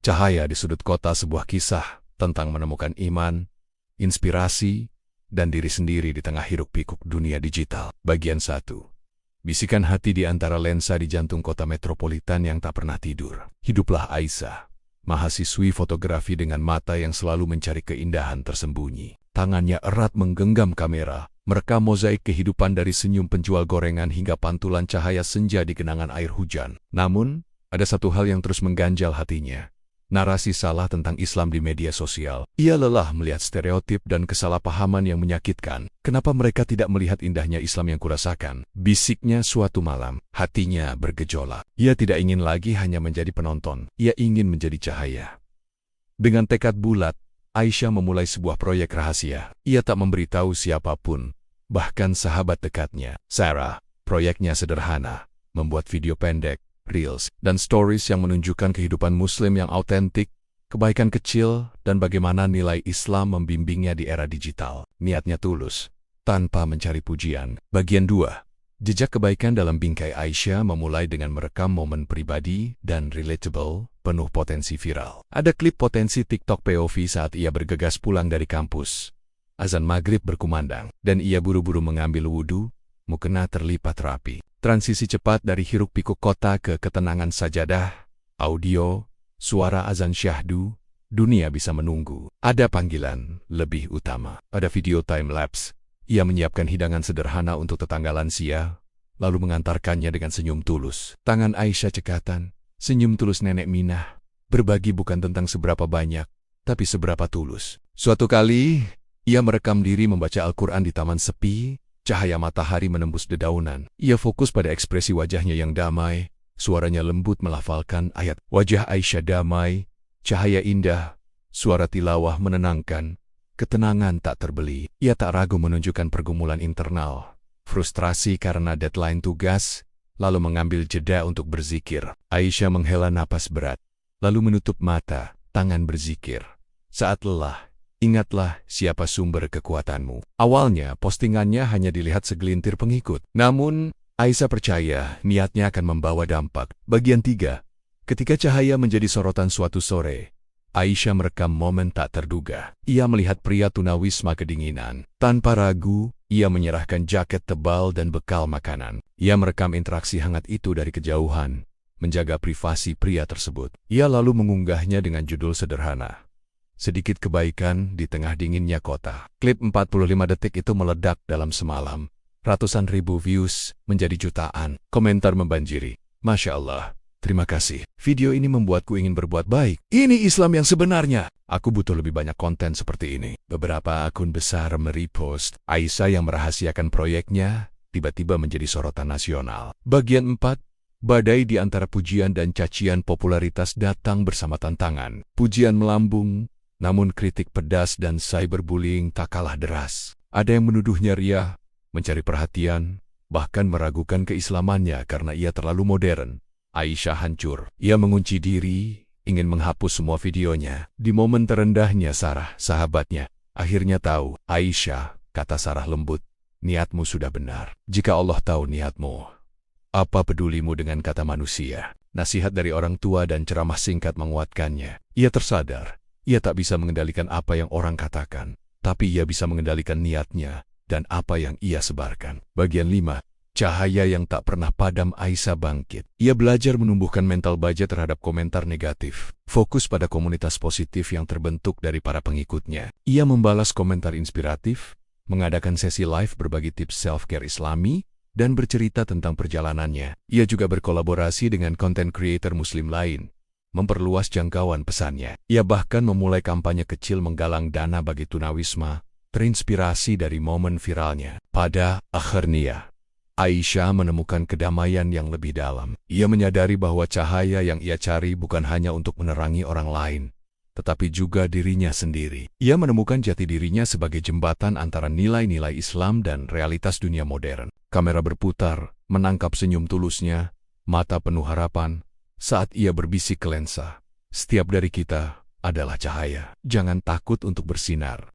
Cahaya di Sudut Kota, sebuah kisah tentang menemukan iman, inspirasi, dan diri sendiri di tengah hiruk-pikuk dunia digital. Bagian 1. Bisikan hati di antara lensa di jantung kota metropolitan yang tak pernah tidur. Hiduplah Aisyah, mahasiswi fotografi dengan mata yang selalu mencari keindahan tersembunyi. Tangannya erat menggenggam kamera, merekam mozaik kehidupan dari senyum penjual gorengan hingga pantulan cahaya senja di genangan air hujan. Namun, ada satu hal yang terus mengganjal hatinya. Narasi salah tentang Islam di media sosial. Ia lelah melihat stereotip dan kesalahpahaman yang menyakitkan. Kenapa mereka tidak melihat indahnya Islam yang kurasakan? Bisiknya suatu malam, hatinya bergejolak. Ia tidak ingin lagi hanya menjadi penonton. Ia ingin menjadi cahaya. Dengan tekad bulat, Aisyah memulai sebuah proyek rahasia. Ia tak memberitahu siapapun, bahkan sahabat dekatnya. Sarah, proyeknya sederhana, membuat video pendek, Reels, dan stories yang menunjukkan kehidupan Muslim yang autentik, kebaikan kecil, dan bagaimana nilai Islam membimbingnya di era digital. Niatnya tulus, tanpa mencari pujian. Bagian 2. Jejak kebaikan dalam bingkai Aisyah memulai dengan merekam momen pribadi dan relatable, penuh potensi viral. Ada klip potensi TikTok POV saat ia bergegas pulang dari kampus. Azan maghrib berkumandang, dan ia buru-buru mengambil wudhu, mukena terlipat rapi. Transisi cepat dari hiruk-pikuk kota ke ketenangan sajadah, audio, suara azan syahdu, dunia bisa menunggu. Ada panggilan lebih utama. Pada video time-lapse, ia menyiapkan hidangan sederhana untuk tetangga lansia, lalu mengantarkannya dengan senyum tulus. Tangan Aisyah cekatan, senyum tulus nenek Minah. Berbagi bukan tentang seberapa banyak, tapi seberapa tulus. Suatu kali, ia merekam diri membaca Al-Quran di taman sepi. Cahaya matahari menembus dedaunan. Ia fokus pada ekspresi wajahnya yang damai, suaranya lembut melafalkan ayat. Wajah Aisyah damai, cahaya indah, suara tilawah menenangkan, ketenangan tak terbeli. Ia tak ragu menunjukkan pergumulan internal, frustrasi karena deadline tugas, lalu mengambil jeda untuk berzikir. Aisyah menghela napas berat, lalu menutup mata, tangan berzikir. Saat lelah, ingatlah siapa sumber kekuatanmu. Awalnya, postingannya hanya dilihat segelintir pengikut. Namun, Aisyah percaya niatnya akan membawa dampak. Bagian 3. Ketika cahaya menjadi sorotan suatu sore, Aisyah merekam momen tak terduga. Ia melihat pria tunawisma kedinginan. Tanpa ragu, ia menyerahkan jaket tebal dan bekal makanan. Ia merekam interaksi hangat itu dari kejauhan, menjaga privasi pria tersebut. Ia lalu mengunggahnya dengan judul sederhana, "Sedikit kebaikan di tengah dinginnya kota." Klip 45 detik itu meledak dalam semalam. Ratusan ribu views menjadi jutaan. Komentar membanjiri. "Masya Allah, terima kasih. Video ini membuatku ingin berbuat baik. Ini Islam yang sebenarnya. Aku butuh lebih banyak konten seperti ini." Beberapa akun besar merepost. Aisyah yang merahasiakan proyeknya tiba-tiba menjadi sorotan nasional. Bagian 4. Badai di antara pujian dan cacian, popularitas datang bersama tantangan. Pujian melambung, namun kritik pedas dan cyberbullying tak kalah deras. Ada yang menuduhnya riah, mencari perhatian, bahkan meragukan keislamannya karena ia terlalu modern. Aisyah hancur. Ia mengunci diri, ingin menghapus semua videonya. Di momen terendahnya Sarah, sahabatnya, akhirnya tahu. "Aisyah," kata Sarah lembut, "niatmu sudah benar. Jika Allah tahu niatmu, apa pedulimu dengan kata manusia?" Nasihat dari orang tua dan ceramah singkat menguatkannya. Ia tersadar. Ia tak bisa mengendalikan apa yang orang katakan, tapi ia bisa mengendalikan niatnya dan apa yang ia sebarkan. Bagian 5. Cahaya yang tak pernah padam. Aisyah bangkit. Ia belajar menumbuhkan mental baja terhadap komentar negatif. Fokus pada komunitas positif yang terbentuk dari para pengikutnya. Ia membalas komentar inspiratif, mengadakan sesi live berbagi tips self-care Islami, dan bercerita tentang perjalanannya. Ia juga berkolaborasi dengan content creator Muslim lain, memperluas jangkauan pesannya. Ia bahkan memulai kampanye kecil menggalang dana bagi tunawisma, terinspirasi dari momen viralnya. Pada akhirnya, Aisyah menemukan kedamaian yang lebih dalam. Ia menyadari bahwa cahaya yang ia cari bukan hanya untuk menerangi orang lain, tetapi juga dirinya sendiri. Ia menemukan jati dirinya sebagai jembatan antara nilai-nilai Islam dan realitas dunia modern. Kamera berputar, menangkap senyum tulusnya, mata penuh harapan, saat ia berbisik ke lensa, "Setiap dari kita adalah cahaya. Jangan takut untuk bersinar."